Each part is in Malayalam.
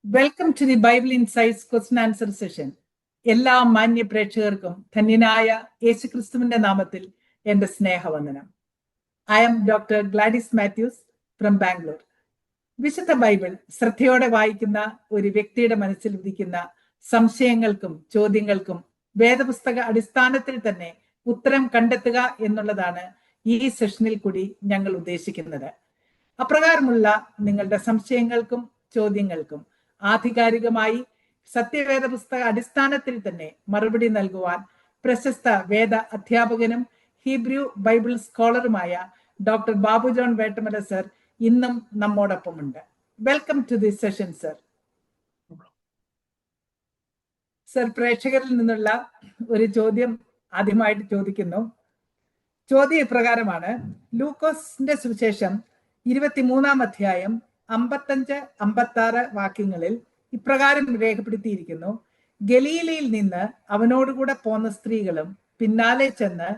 Welcome to the Bible insights question answer session. എല്ലാ മാന്യ പ്രേക്ഷകർക്കും ധന്യനായ യേശുക്രിസ്തുവിന്റെ നാമത്തിൽ എന്റെ സ്നേഹവന്ദനം. I am doctor Gladys Mathews from Bangalore. വിശുദ്ധ ബൈബിൾ ശ്രദ്ധയോടെ വായിക്കുന്ന ഒരു വ്യക്തിയുടെ മനസ്സിൽ ഉദിക്കുന്ന സംശയങ്ങൾക്കും ചോദ്യങ്ങൾക്കും വേദപുസ്തക അടിസ്ഥാനത്തിൽ തന്നെ ഉത്തരം കണ്ടെത്തുക എന്നുള്ളതാണ് ഈ സെഷനിൽ കൂടി ഞങ്ങൾ ഉദ്ദേശിക്കുന്നത്. അപ്രകാരമുള്ള നിങ്ങളുടെ സംശയങ്ങൾക്കും ചോദ്യങ്ങൾക്കും ആധികാരികമായി സത്യവേദ പുസ്തക അടിസ്ഥാനത്തിൽ തന്നെ മറുപടി നൽകുവാൻ പ്രശസ്ത വേദ അധ്യാപകനും ഹീബ്രു ബൈബിൾ സ്കോളറുമായ doctor Babu John Vettamala sir ഇന്നും നമ്മോടൊപ്പമുണ്ട്. Welcome to this session sir. Sir, പ്രേക്ഷകരിൽ നിന്നുള്ള ഒരു ചോദ്യം ആദ്യമായിട്ട് ചോദിക്കുന്നു. ചോദ്യം ഇപ്രകാരമാണ്: ലൂക്കോസിന്റെ സുവിശേഷം 23-ാം അധ്യായം 55-56 വാക്യങ്ങളിൽ ഇപ്രകാരം രേഖപ്പെടുത്തിയിരിക്കുന്നു: ഗലീലയിൽ നിന്ന് അവനോടുകൂടെ പോന്ന സ്ത്രീകളും പിന്നാലെ ചെന്ന്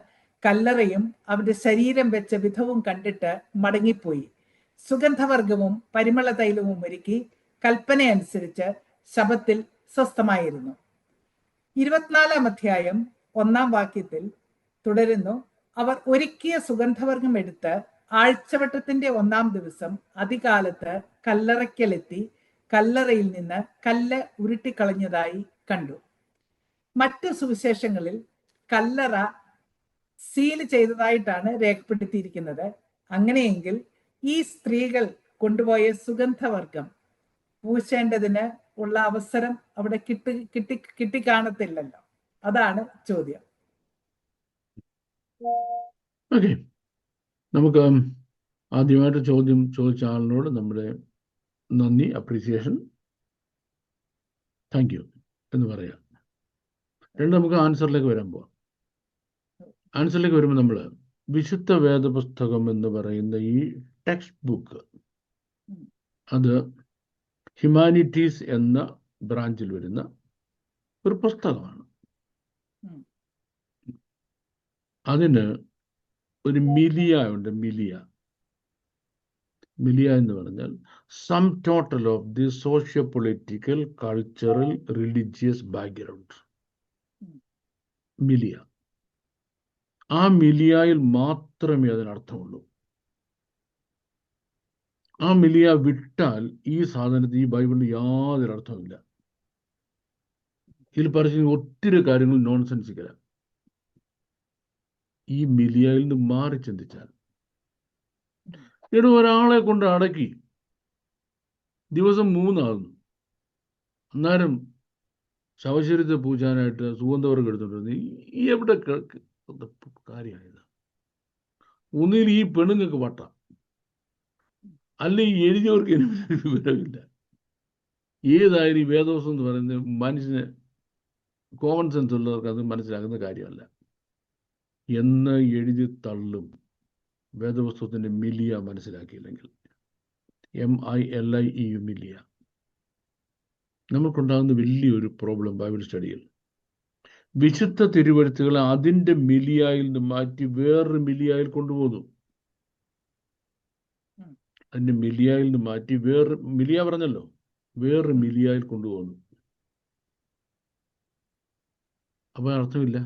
കല്ലറയും അവരുടെ ശരീരം വെച്ച വിധവും കണ്ടിട്ട് മടങ്ങിപ്പോയി. സുഗന്ധവർഗവും പരിമള തൈലവും ഒരുക്കി കൽപ്പനയനുസരിച്ച് ശബത്തിൽ സ്വസ്ഥമായിരുന്നു. 24-ാം അധ്യായം 1-ാം വാക്യത്തിൽ തുടരുന്നു: അവർ ഒരുക്കിയ സുഗന്ധവർഗം എടുത്ത് ആഴ്ചവട്ടത്തിന്റെ 1-ാം ദിവസം അതികാലത്ത് കല്ലറയ്ക്കലെത്തി കല്ലറയിൽ നിന്ന് കല്ല് ഉരുട്ടിക്കളഞ്ഞതായി കണ്ടു. മറ്റു സുവിശേഷങ്ങളിൽ കല്ലറ സീൽ ചെയ്തതായിട്ടാണ് രേഖപ്പെടുത്തിയിരിക്കുന്നത്. അങ്ങനെയെങ്കിൽ ഈ സ്ത്രീകൾ കൊണ്ടുപോയ സുഗന്ധവർഗം പൂശേണ്ടതിന് ഉള്ള അവസരം അവിടെ കിട്ടിക്കാണത്തില്ലല്ലോ. അതാണ് ചോദ്യം. ഓക്കെ, നമുക്ക് ആദ്യമായിട്ട് ചോദ്യം ചോദിച്ച ആളിനോട് നമ്മുടെ നന്ദി, അപ്രീസിയേഷൻ, താങ്ക് യു എന്ന് പറയാം. നമുക്ക് ആൻസറിലേക്ക് വരാൻ പോവാം. ആൻസറിലേക്ക് വരുമ്പോൾ നമ്മൾ വിശുദ്ധ വേദപുസ്തകം എന്ന് പറയുന്ന ഈ ടെക്സ്റ്റ് ബുക്ക്, അത് ഹ്യൂമാനിറ്റീസ് എന്ന ബ്രാഞ്ചിൽ വരുന്ന ഒരു പുസ്തകമാണ്. അതിന് ഒരു മിലിയ ഉണ്ട്. മിലിയ എന്ന് പറഞ്ഞാൽ sum total of the socio political cultural religious background. Milieu, ആ മിലിയയിൽ മാത്രമേ അതിനർത്ഥമുള്ളൂ. ആ മിലിയ വിട്ടാൽ ഈ സാധനത്തിന്, ഈ ബൈബിളിന് യാതൊരു അർത്ഥമില്ല. ഇതിൽ പറഞ്ഞ ഒത്തിരി കാര്യങ്ങൾ നോൺസെൻസിക്കലാണ്. ഈ മിലിയയിൽ നിന്ന് മാറി ചിന്തിച്ചാൽ, ഒരാളെ കൊണ്ട് അടക്കി ദിവസം 3 ആകുന്നു, അന്നേരം ശവശരീരത്തെ പൂജാനായിട്ട് സുഗന്ധവർഗം എടുത്തോണ്ടിരുന്നു. ഈ എവിടെ കാര്യമായത്? ഒന്നിൽ ഈ പെണ്ണുങ്ങൾക്ക് വട്ട, അല്ലെങ്കിൽ എഴുതിയവർക്ക് വിവരമില്ല. ഏതായാലും ഈ വേദോസം എന്ന് പറയുന്നത് മനുഷ്യന് കോമൺ സെൻസ് ഉള്ളവർക്ക് അത് മനസ്സിലാക്കുന്ന കാര്യമല്ല എന്ന് എഴുതി തള്ളും. വേദപുസ്തകത്തിന്റെ മിലിയ മനസ്സിലാക്കിയില്ലെങ്കിൽ, MILIE മിലിയ. നമുക്കുണ്ടാകുന്ന വലിയൊരു പ്രോബ്ലം ബൈബിൾ സ്റ്റഡിയിൽ, വിശുദ്ധ തിരുവെഴുത്തുകളെ അതിൻ്റെ മിലിയായിൽ നിന്ന് മാറ്റി വേറൊരു മിലിയായിൽ കൊണ്ടുപോകുന്നു. അതിൻ്റെ മിലിയായിൽ നിന്ന് മാറ്റി വേറൊരു മിലിയ പറഞ്ഞല്ലോ, വേറൊരു മിലിയായിൽ കൊണ്ടുപോകുന്നു. അപ്പം അർത്ഥമില്ല.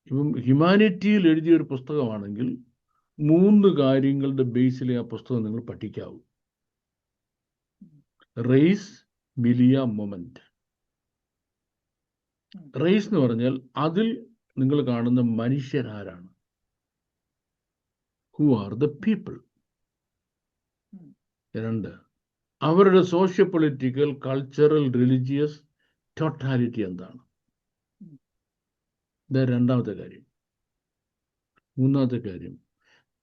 ഇപ്പം ഹ്യൂമാനിറ്റിയിൽ എഴുതിയ ഒരു പുസ്തകമാണെങ്കിൽ 3 കാര്യങ്ങളുടെ ബേസിലെ ആ പുസ്തകം നിങ്ങൾ പഠിക്കാവൂ. Race, milieu, moment. റേസ് എന്ന് പറഞ്ഞാൽ അതിൽ നിങ്ങൾ കാണുന്ന മനുഷ്യരാരാണ്, ഹു ആർ ദ പീപ്പിൾ. 2, അവരുടെ socio political cultural religious totality എന്താണ്. ഇത് 2ാമത്തെ കാര്യം. 3ാമത്തെ കാര്യം,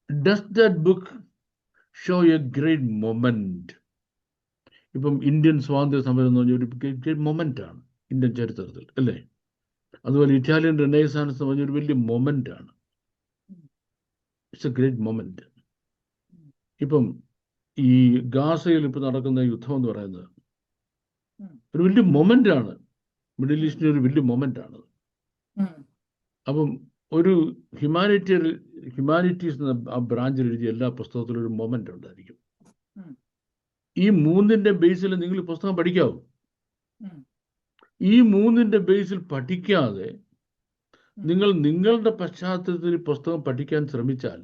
does that book show a great moment. ഇപ്പം ഇന്ത്യൻ സ്വാതന്ത്ര്യ സമരം എന്ന് പറഞ്ഞ ഒരു ഗ്രേറ്റ് മൊമെന്റ് ആണ് ഇന്ത്യൻ ചരിത്രത്തിൽ, അല്ലേ? അതുപോലെ ഇറ്റാലിയൻ റിനൈസാൻസ് എന്ന് പറഞ്ഞൊരു വലിയ മൊമെന്റ് ആണ്. It's A great moment. ഇപ്പം ഈ ഗാസയിൽ ഇപ്പം നടക്കുന്ന യുദ്ധം എന്ന് പറയുന്നത് ഒരു വലിയ മൊമെന്റ് ആണ്. മിഡിൽ ഈസ്റ്റിന് ഒരു വലിയ മൊമെന്റ് ആണ്. അപ്പം ഒരു ഹ്യൂമാനിറ്റീസ് എന്ന ആ ബ്രാഞ്ചിൽ എഴുതിയ എല്ലാ പുസ്തകത്തിലും ഒരു മൊമെന്റ് ഉണ്ടായിരിക്കും. ഈ മൂന്നിന്റെ ബേസിൽ നിങ്ങൾ പുസ്തകം പഠിക്കാവൂ. ഉം. ഈ മൂന്നിന്റെ ബേസിൽ പഠിക്കാതെ നിങ്ങൾ നിങ്ങളുടെ പശ്ചാത്തലത്തിൽ ഈ പുസ്തകം പഠിക്കാൻ ശ്രമിച്ചാൽ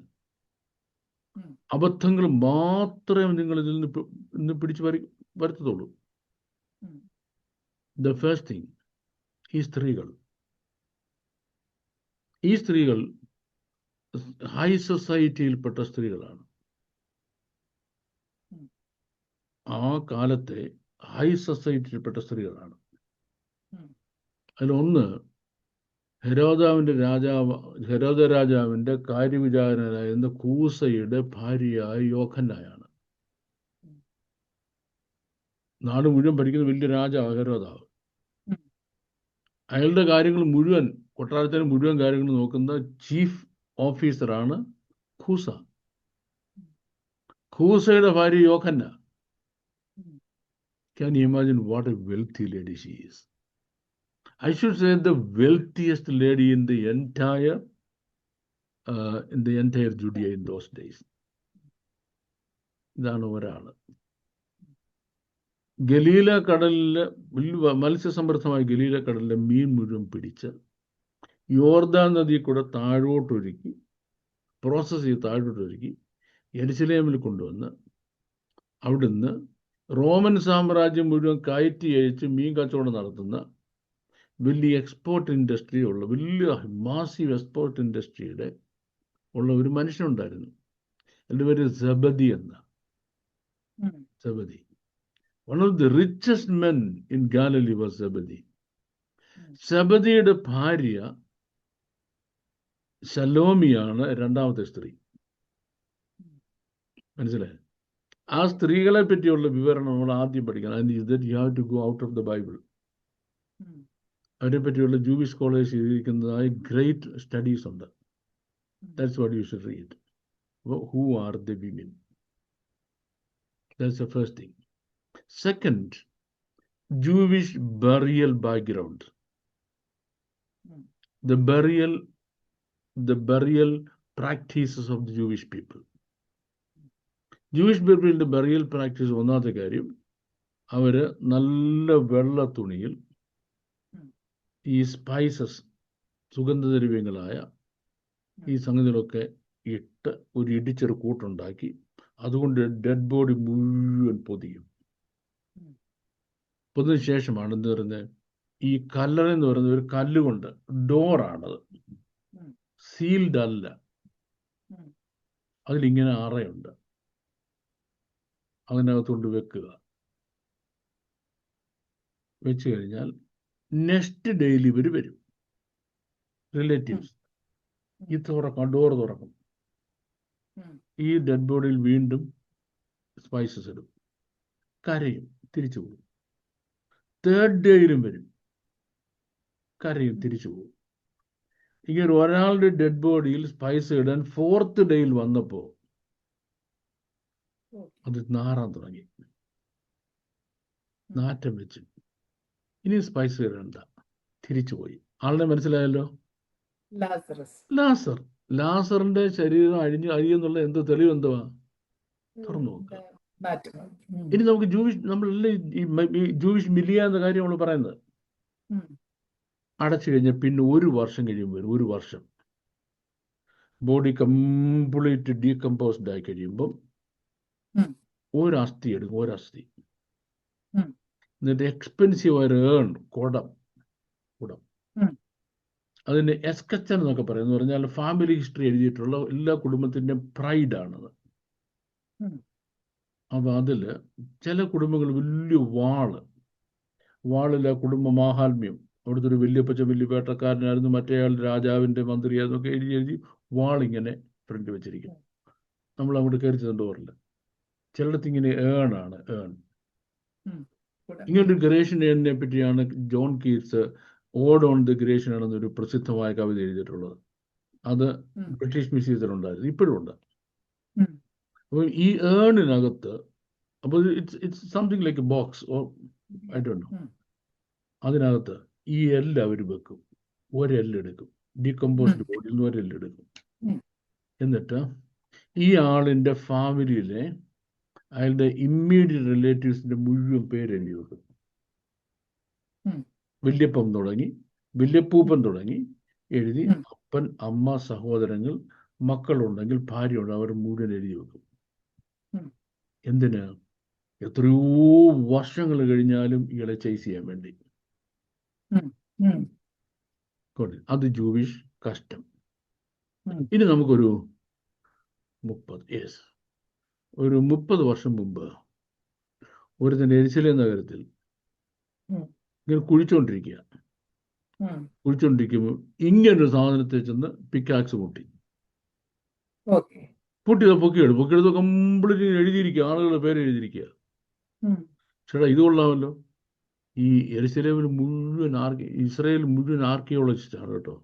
ഉം. അബദ്ധങ്ങൾ മാത്രമേ നിങ്ങൾ ഇതിൽ നിന്ന് പിടിച്ചു വരുത്തത്തുള്ളൂ. ഉം. ദ ഫസ്റ്റ് തിങ്, ഈ സ്ത്രീകൾ ഹൈ സൊസൈറ്റിയിൽപ്പെട്ട സ്ത്രീകളാണ്. ഉം. ആ കാലത്തെ ഹൈ സൊസൈറ്റിയിൽപ്പെട്ട സ്ത്രീകളാണ്. ഉം. അതിലൊന്ന് ഹെരോദ രാജാവിന്റെ കാര്യവിചാരകനായിരുന്ന കൂസയുടെ ഭാര്യയായ യോഹന്നായാണ്. നാട് മുഴുവൻ ഭരിക്കുന്ന വലിയ രാജാവ് ഹെരോദാവ്. ഉം. അയാളുടെ കാര്യങ്ങൾ മുഴുവൻ, കൊട്ടാരത്തിലെ മുഴുവൻ കാര്യങ്ങൾ നോക്കുന്ന ചീഫ് ഓഫീസറാണ് കൂസ. കൂസയുടെ ഭാര്യ യോഹന്ന. ഉം. Can you imagine what a wealthy lady she is? I should say the wealthiest lady in the entire Judea in those days. ഇതാണ് ഒരാള്. ഗലീല കടലിലെ മത്സ്യസമൃദ്ധമായ ഗലീല കടലിലെ മീൻ മുഴുവൻ പിടിച്ച് യോർദാൻ നദി കൂടെ താഴോട്ടൊരുക്കി, പ്രോസസ് ചെയ്ത് താഴോട്ടൊരുക്കി യെരുശലേമിൽ കൊണ്ടുവന്ന് അവിടുന്ന് റോമൻ സാമ്രാജ്യം മുഴുവൻ കയറ്റി അയച്ച് മീൻ കച്ചവടം നടത്തുന്ന വലിയ എക്സ്പോർട്ട് ഇൻഡസ്ട്രി ഉള്ള, വലിയ മാസീവ് എക്സ്പോർട്ട് ഇൻഡസ്ട്രിയുടെ ഉള്ള ഒരു മനുഷ്യനുണ്ടായിരുന്നു. എൻ്റെ പേര് സെബദി എന്ന. Zebedee, one of the richest men in Galilee was Zebedee. സെബദിയുടെ ഭാര്യ ശലോമിയാണ് രണ്ടാമത്തെ സ്ത്രീ. മനസ്സിലായി? ആ സ്ത്രീകളെ പറ്റിയുള്ള വിവരണം നമ്മൾ ആദ്യം പഠിക്കണം. And is that you have to go out of the Bible. അവരെ പറ്റിയുള്ള ജൂവിഷ് സ്കോളേഴ്സ് എഴുതിയിരിക്കുന്നതായ ഗ്രേറ്റ് സ്റ്റഡീസ് ഉണ്ട്. That's what you should read. Who are the women? That's the first thing. Second, Jewish burial background. The burial practices of the Jewish people. Jewish people burial practice ഒന്നാമത്തെ കാര്യം, അവര് നല്ല വെള്ള തുണിയിൽ ഈ സ്പൈസസ്, സുഗന്ധദ്രവ്യങ്ങളായ ഈ സംഗതികളൊക്കെ ഇട്ട് ഒരു ഇടിച്ചൊരു കൂട്ടുണ്ടാക്കി അതുകൊണ്ട് ഡെഡ് ബോഡി മുഴുവൻ പൊതിയും. പൊതിന് ശേഷമാണ് എന്ത് പറയുന്നത്, ഈ കല്ലറ എന്ന് പറയുന്നത് ഒരു കല്ലുകൊണ്ട് ഡോറാണത്, സീൽഡ് അല്ല, അതിലിങ്ങനെ അറയുണ്ട്, അതിനകത്തുകൊണ്ട് വെക്കുക. വെച്ച് കഴിഞ്ഞാൽ നെക്സ്റ്റ് ഡേയിൽ ഇവർ വരും, റിലേറ്റീവ്സ്. ഈ ഡോർ തുറക്കും, ഈ ഡെഡ് ബോഡിയിൽ വീണ്ടും സ്പൈസസ് ഇടും, കരയും, തിരിച്ചു പോകും. തേർഡ് ഡേയിലും വരും, കരയും, തിരിച്ചു പോകും. ഇങ്ങനെ ഒരാളുടെ ഡെഡ് ബോഡിയിൽ സ്പൈസ് ഇടാൻ ഫോർത്ത് ഡേയിൽ വന്നപ്പോ അത് നാറാൻ തുടങ്ങി, നാറ്റം വെച്ച്. ഇനി സ്പൈസ് ഇടണ്ട, തിരിച്ചുപോയി. ആളുടെ മനസ്സിലായല്ലോ, ലാസറിന്റെ ശരീരം അഴിയെന്നുള്ള എന്ത് തെളിവ് എന്തുവാ? തുറന്നു നോക്കുക. ഇനി നമുക്ക് ജൂവിഷ് മിലിയ എന്ന കാര്യം നമ്മൾ പറയുന്നത് അടച്ചു കഴിഞ്ഞാൽ പിന്നെ ഒരു വർഷം കഴിയുമ്പോൾ, ഒരു വർഷം ബോഡി കംപ്ലീറ്റ് ഡീകമ്പോസ്ഡ് ആയി കഴിയുമ്പം ഒരസ്ഥി എടുക്കും, ഒരസ്ഥി. എന്നിട്ട് എക്സ്പെൻസീവ് ആയ കുടം, അതിന് എസ്കച്ചൻ എന്നൊക്കെ പറയുന്നത് പറഞ്ഞാൽ ഫാമിലി ഹിസ്റ്ററി എഴുതിയിട്ടുള്ള എല്ലാ കുടുംബത്തിൻ്റെയും പ്രൈഡാണത്. അപ്പൊ അതില് ചില കുടുംബങ്ങൾ വലിയ വാളിലെ കുടുംബ മാഹാത്മ്യം, അവിടുത്തെ ഒരു വല്യപ്പച്ച വലിയ വേട്ടക്കാരനായിരുന്നു, മറ്റേയാൾ രാജാവിന്റെ മന്ത്രിയായിരുന്നു ഒക്കെ എഴുതി വാളിങ്ങനെ ഫ്രണ്ട് വെച്ചിരിക്കും. നമ്മൾ അങ്ങോട്ട് കയറി ചെന്നിട്ട് ചിലടത്ത് ഇങ്ങനെ ഏണാണ്, ഇങ്ങനൊരു ഗ്രേഷൻ ഏണിനെ പറ്റിയാണ് John Keats ode on the Grecian ആണെന്നൊരു പ്രസിദ്ധമായ കവിത എഴുതിയിട്ടുള്ളത്. അത് ബ്രിട്ടീഷ് മ്യൂസിയത്തിലുണ്ടായിരുന്നു, ഇപ്പോഴും ഉണ്ട്. അപ്പൊ ഈ ഏണിനകത്ത്, അപ്പോൾ it's something like A box or I don't know, അതിനകത്ത് ഈ എല്ല് അവർ വെക്കും, ഒരെല്ലെടുക്കും, ഡീകമ്പോസ്ഡ് ബോഡിയിൽ നിന്ന് ഒരെല്ലെടുക്കും. എന്നിട്ട് ഈ ആളിന്റെ ഫാമിലിയിലെ അയാളുടെ ഇമ്മീഡിയറ്റ് റിലേറ്റീവ്സിന്റെ മുഴുവൻ പേര് എഴുതി വെക്കും. ഉം. വല്യപ്പൻ തുടങ്ങി വല്യപ്പൂപ്പൻ തുടങ്ങി എഴുതി ഉം. അപ്പൻ, അമ്മ, സഹോദരങ്ങൾ, മക്കളുണ്ടെങ്കിൽ ഭാര്യയുണ്ട്, അവർ മുഴുവൻ എഴുതി വെക്കും. ഉം. എന്തിന്? എത്രയോ വർഷങ്ങൾ കഴിഞ്ഞാലും ഇയാളെ ചേസ് ചെയ്യാൻ വേണ്ടി. ഉം. ഉം. അത് ജൂവിഷ് കസ്റ്റം. ഉം. ഇനി നമുക്കൊരു 30 വർഷം മുമ്പ് ഒരു തന്നെ എരിശിലേം നഗരത്തിൽ ഉം. ഇങ്ങനെ കുഴിച്ചുകൊണ്ടിരിക്കുക. ഉം. കുഴിച്ചുകൊണ്ടിരിക്കുമ്പോൾ ഇങ്ങനൊരു സാധനത്തെ ചെന്ന് പിക്കാക്സ് പൊട്ടി. ഓക്കെ. പൊട്ടിയത് പൊക്കിയെടുത്ത് കംപ്ലീറ്റ് എഴുതിയിരിക്കുക, ആളുകളുടെ പേര് എഴുതിയിരിക്കുക. ഉം. ചേട്ടാ ഇത് കൊള്ളാമല്ലോ. ഈ യെരുശലേമിൽ മുഴുവൻ ഇസ്രായേൽ മുഴുവൻ ആർക്കിയോളജിസ്റ്റാണ് കേട്ടോ.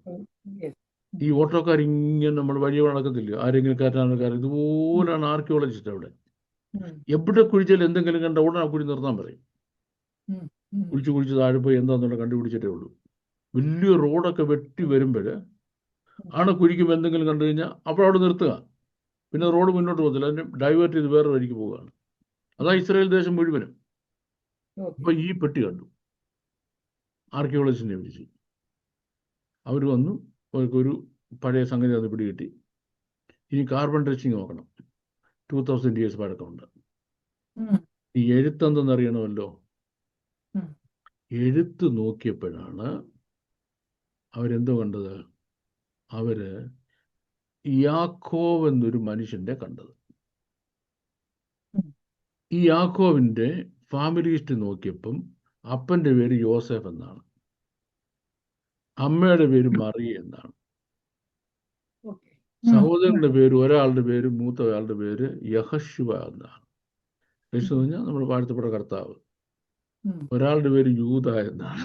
Yes. ഈ ഓട്ടോക്കാർ ഇങ്ങനെ നമ്മൾ വഴിയോ നടക്കത്തില്ല, ആരെങ്കിലും കയറ്റാനൊക്കെ ഇതുപോലാണ് ആർക്കിയോളജിസ്റ്റ് അവിടെ. ഉം. എവിടെ കുഴിച്ചാൽ എന്തെങ്കിലും കണ്ട ഉടനെ കുഴി നിർത്താൻ പറയും. ഉം. ഉം. കുഴിച്ച് താഴെ പോയി എന്താന്നുള്ള കണ്ടുപിടിച്ചിട്ടേ ഉള്ളൂ. വലിയ റോഡൊക്കെ വെട്ടി വരുമ്പോൾ ആണ് കുഴിക്കുമ്പോൾ എന്തെങ്കിലും കണ്ടു കഴിഞ്ഞാൽ അപ്പോൾ അവിടെ നിർത്തുക. പിന്നെ റോഡ് മുന്നോട്ട് പോകത്തില്ല, അതിനെ ഡൈവേർട്ട് ചെയ്ത് വേറെ വഴിക്ക് പോവുകയാണ്. അതാ ഇസ്രായേൽ ദേശം മുഴുവനും. അപ്പൊ ഈ പെട്ടി കണ്ടു, ആർക്കിയോളജിസ്റ്റിനെ വിളിച്ചു. അവർ വന്നു, അവർക്കൊരു പഴയ സംഗതി അത് പിടികിട്ടി. ഇനി കാർബൺ ഡേറ്റിംഗ് നോക്കണം. 2000 years പഴക്കമുണ്ട്. ഈ എഴുത്തെന്തെന്നറിയണമല്ലോ. എഴുത്ത് നോക്കിയപ്പോഴാണ് അവരെന്തോ കണ്ടത്? അവര് യാക്കോവ് എന്നൊരു മനുഷ്യന്റെ കണ്ടത്. ഈ യാക്കോവിന്റെ ഫാമിലി ഹിസ്റ്ററി നോക്കിയപ്പം അപ്പന്റെ പേര് യോസെഫ് എന്നാണ്, അമ്മയുടെ പേര് മറിയ എന്നാണ്, സഹോദരന്റെ പേര്, ഒരാളുടെ പേര്, മൂത്തയാളുടെ പേര് യഹോശുവ എന്നാണ്. യേശു എന്ന് പറഞ്ഞാൽ നമ്മൾ വാഴ്ത്തപ്പെട്ട കർത്താവ്. ഒരാളുടെ പേര് യൂദ എന്നാണ്.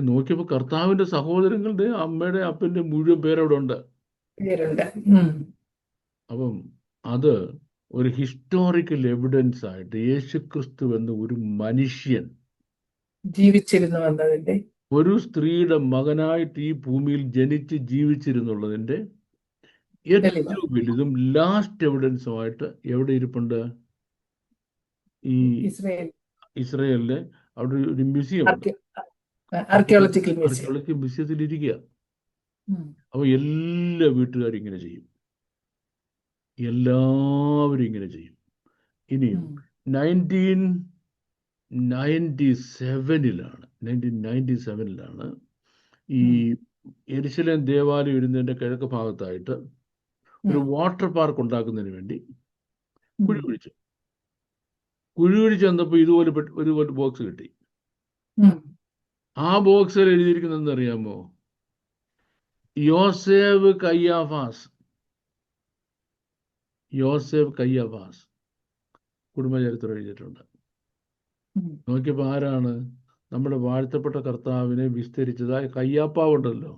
നോക്കിയപ്പോൾ കർത്താവിന്റെ സഹോദരങ്ങളുടെ, അമ്മയുടെ, അപ്പന്റെ മുഴുവൻ പേരവിടെ ഉണ്ട്. അപ്പം അത് ഒരു ഹിസ്റ്റോറിക്കൽ എവിഡൻസ് ആയിട്ട് യേശുക്രിസ്തു എന്ന ഒരു മനുഷ്യൻ ജീവിച്ചിരുന്നു എന്നതിന്റെ, ഒരു സ്ത്രീയുടെ മകനായിട്ട് ഈ ഭൂമിയിൽ ജനിച്ച് ജീവിച്ചിരുന്നുള്ളതിന്റെ ഏറ്റവും വലുതും ലാസ്റ്റ് എവിഡൻസുമായിട്ട് എവിടെ ഇരിപ്പുണ്ട്? ഈ ഇസ്രായേലിലെ അവിടെ ഒരു മ്യൂസിയം ഉണ്ട്, ആർക്കിയോളജിക്കൽ മ്യൂസിയത്തിൽ ഇരിക്കുക. അപ്പൊ എല്ലാ വീട്ടുകാരും ഇങ്ങനെ ചെയ്യും, എല്ലാവരും ഇങ്ങനെ ചെയ്യും. ഇനിയും 1997 ഈ യെരുശലേം ദേവാലയം വരുന്നതിന്റെ കിഴക്ക് ഭാഗത്തായിട്ട് ഒരു വാട്ടർ പാർക്ക് ഉണ്ടാക്കുന്നതിന് വേണ്ടി കുഴി കുഴിച്ച് വന്നപ്പോൾ ഇതുപോലെ ഒരു ബോക്സ് കിട്ടി. ആ ബോക്സിൽ എഴുതിയിരിക്കുന്നത് അറിയാമോ? യോസേഫ് കയ്യാഫാസ് കുടുംബചരിത്രം എഴുതിയിട്ടുണ്ട്. നോക്കിയപ്പോ ആരാണ്? നമ്മുടെ വാഴ്ത്തപ്പെട്ട കർത്താവിനെ വിസ്തരിച്ചതായ കയ്യാപ്പാവുണ്ടല്ലോ,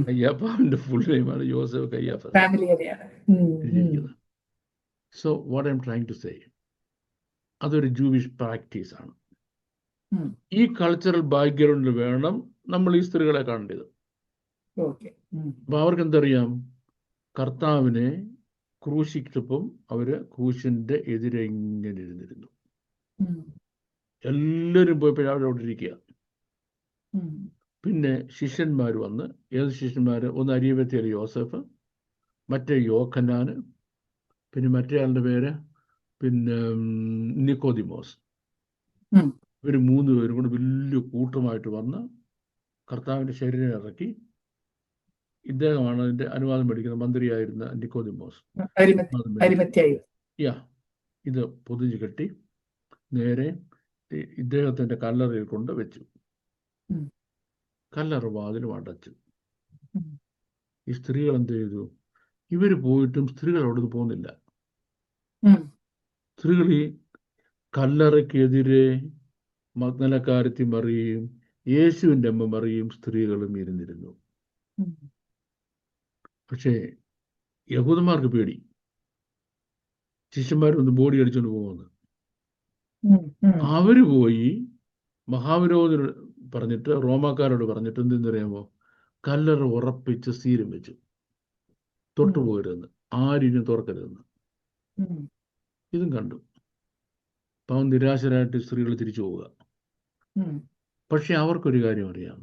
കയ്യാപ്പാവിന്റെ ഫുൾ നെയിമാണ് Yosef Caiaphas. So what I am trying to say, അതൊരു ജൂവിഷ് പ്രാക്ടീസ് ആണ്. ഈ കൾച്ചറൽ ബാക്ക്ഗ്രൗണ്ടിൽ വേണം നമ്മൾ ഈ സ്ത്രീകളെ കാണേണ്ടത്. അപ്പൊ അവർക്ക് എന്തറിയാം? കർത്താവിനെ ക്രൂശിച്ചപ്പം അവര് ക്രൂശിന്റെ എതിരെ ഇങ്ങനെ ഇരുന്നിരുന്നു. എല്ലാവരും പോയപ്പോഴും അവിടെ ഇരിക്കുക. പിന്നെ ശിഷ്യന്മാർ വന്ന്, ഏത് ശിഷ്യന്മാര്? ഒന്ന് അരിയബത്തിലെ യോസഫ്, മറ്റേ യോഹന്നാന്, പിന്നെ മറ്റേ ആളുടെ പേര് പിന്നെ നിക്കോദിമോസ്. ഇവർ 3 പേരും കൂടെ വലിയ കൂട്ടമായിട്ട് വന്ന് കർത്താവിന്റെ ശരീരം ഇറക്കി. ഇദ്ദേഹമാണ് അതിന്റെ അനുവാദം മേടിക്കുന്ന മന്ത്രിയായിരുന്ന നിക്കോദിമോസ്. ഇത് പൊതിഞ്ഞു കെട്ടി നേരെ ഇദ്ദേഹത്തിന്റെ കല്ലറയിൽ കൊണ്ട് വെച്ചു. കല്ലറ വാതിലും അടച്ചു. ഈ സ്ത്രീകൾ എന്ത് ചെയ്തു? ഇവര് പോയിട്ടും സ്ത്രീകൾ അവിടുന്ന് പോകുന്നില്ല. സ്ത്രീകൾ ഈ കല്ലറയ്ക്കെതിരെ മഗ്ദലക്കാരത്തി മറിയയും യേശുവിന്റെ അമ്മ മറിയയും സ്ത്രീകളും ഇരുന്നിരുന്നു. പക്ഷേ യഹൂദന്മാർക്ക് പേടി, ശിഷ്യന്മാരൊന്ന് ബോഡി അടിച്ചുകൊണ്ട് പോകുമെന്ന്. അവര് പോയി മഹാവിരോധന പറഞ്ഞിട്ട്, റോമാക്കാരോട് പറഞ്ഞിട്ട് എന്തെന്നറിയാമോ? കല്ലറ ഉറപ്പിച്ച് സീരം വെച്ചു, തൊട്ടുപോകരുതെന്ന്, ആരും തുറക്കരുതെന്ന്. ഉം. ഇതും കണ്ടു. പാവം നിരാശരായിട്ട് സ്ത്രീകൾ തിരിച്ചു പോവുക. ഉം. പക്ഷെ അവർക്കൊരു കാര്യം അറിയാം,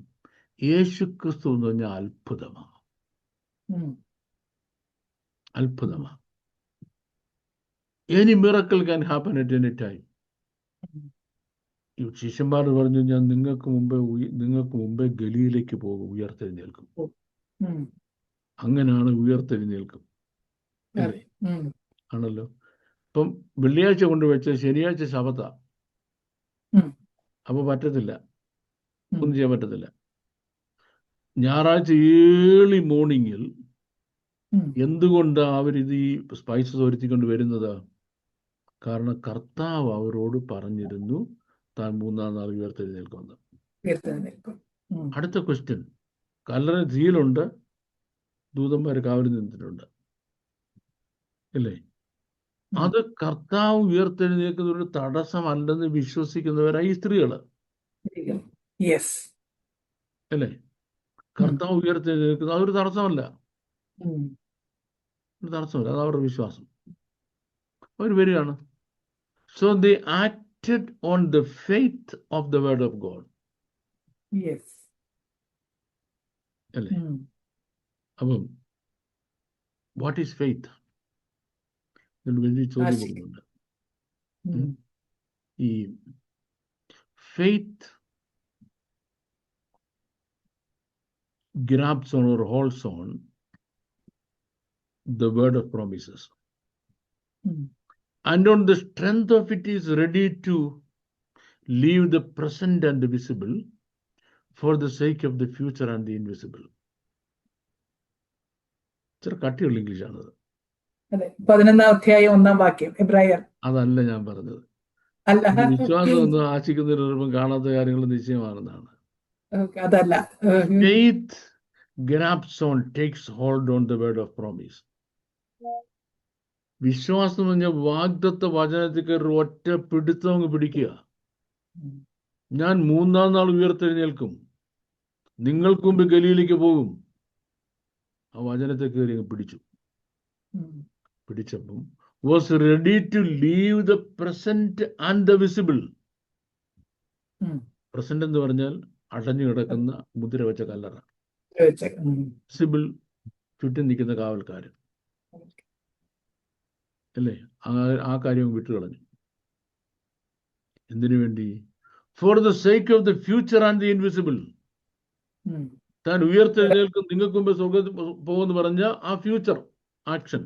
യേശു ക്രിസ്തു എന്ന് പറഞ്ഞാൽ അത്ഭുതമാണ്. ഉം. അത്ഭുതമാണ്. Any miracle can happen at any time. ഉം. ഈ ശിഷ്യന്മാർ പറഞ്ഞു, ഞാൻ നിങ്ങൾക്ക് മുമ്പേ ഗലീലയ്ക്ക് പോകും, ഉയർത്തെഴുന്നേൽക്കും. ഉം. അങ്ങനെയാണ് ഉയർത്തെഴുന്നേൽക്കും, അല്ലേ? ഉം. ആണല്ലോ. ഇപ്പം വെള്ളിയാഴ്ച കൊണ്ടുവച്ച ശനിയാഴ്ച ശബത്ത, ഉം. അപ്പൊ പറ്റത്തില്ല, ഉം. ഒന്നും ചെയ്യാൻ പറ്റത്തില്ല. ഞായറാഴ്ച ഏർലി മോർണിംഗിൽ ഉം. എന്തുകൊണ്ടാണ് അവരിത് ഈ സ്പൈസസ് ഒരുത്തിക്കൊണ്ട് വരുന്നത്? കാരണം കർത്താവ് അവരോട് പറഞ്ഞിരുന്നു താൻ 3-ാം നാൾ ഉയർത്തെഴുന്നേൽക്കുമെന്ന്. ഉയർത്തെഴുന്നേൽക്കും. ഉം. അടുത്ത ക്വസ്റ്റ്യൻ, കല്ലറ തീയിലുണ്ട്, ദൂതന്മാർ കാവൽ നിന്നിട്ടുണ്ട്, അല്ലേ? ഉം. അത് കർത്താവ് ഉയർത്തെഴുന്നേൽക്കുന്ന ഒരു തടസ്സമല്ലെന്ന് വിശ്വസിക്കുന്നവരായി ഈ സ്ത്രീകള്, യെസ്. അല്ലേ? കർത്താവ് ഉയർത്തെഴുന്നേൽക്കുന്നത് അതൊരു തടസ്സമല്ല, ഉം. ഒരു തടസ്സമല്ല, അത് അവരുടെ വിശ്വാസം. അവർ വരികയാണ്. So they acted on the faith of the word of God, yes. അല്ലേ? ഉം. അപ്പം വാട്ട് ഈസ് ഫെയ്ത്ത്? വലിയ ചോദ്യം ആശയം. വരുന്നുണ്ട്. ഉം. ഈ faith grabs on or holds on the word of promises, ഉം. and on the strength of it is ready to leave the present and the visible for the sake of the future and the invisible. ഇത്ര കട്ടിയുള്ള ഇംഗ്ലീഷാണത്. അതെ, 11-ാം അധ്യായം 1-ാം വാക്യം, എബ്രായർ. അതല്ല ഞാൻ പറഞ്ഞത്. അല്ല, വിശ്വാസം ഒന്നും ആശിക്കുന്നതിനൊപ്പം കാണാത്ത കാര്യങ്ങൾ നിശ്ചയമാണെന്നാണ്. അതല്ല. Faith grabs on, takes hold on the word of promise. വിശ്വാസം എന്ന് പറഞ്ഞാൽ വാഗ്ദത്ത വചനത്തിൽ കയറി ഒറ്റ പിടുത്തം അങ്ങ് പിടിക്കുക. ഞാൻ 3-ാം നാൾ ഉയർത്തെഴുന്നേൽക്കും, നിങ്ങൾക്ക് മുമ്പ് ഗലീലയ്ക്ക് പോകും. ആ വചനത്തെ കയറി അങ്ങ് പിടിച്ചു. പിടിച്ചപ്പം was ready to leave the present and the visible. Present എന്ന് പറഞ്ഞാൽ അടഞ്ഞു കിടക്കുന്ന മുദ്ര വെച്ച കല്ലറ, വിസിബിൾ ചുറ്റും നിൽക്കുന്ന കാവൽക്കാരൻ, അല്ലേ? ആ കാര്യം വിട്ടുകളഞ്ഞു. എന്തിനു വേണ്ടി? For the sake of the future and the invisible. താൻ ഉയർത്തെഴുന്നേൽക്കും, നിങ്ങൾക്ക് മുമ്പ് സ്വർഗത്തിൽ പോകുമെന്ന് പറഞ്ഞ ആ ഫ്യൂച്ചർ ആക്ഷൻ,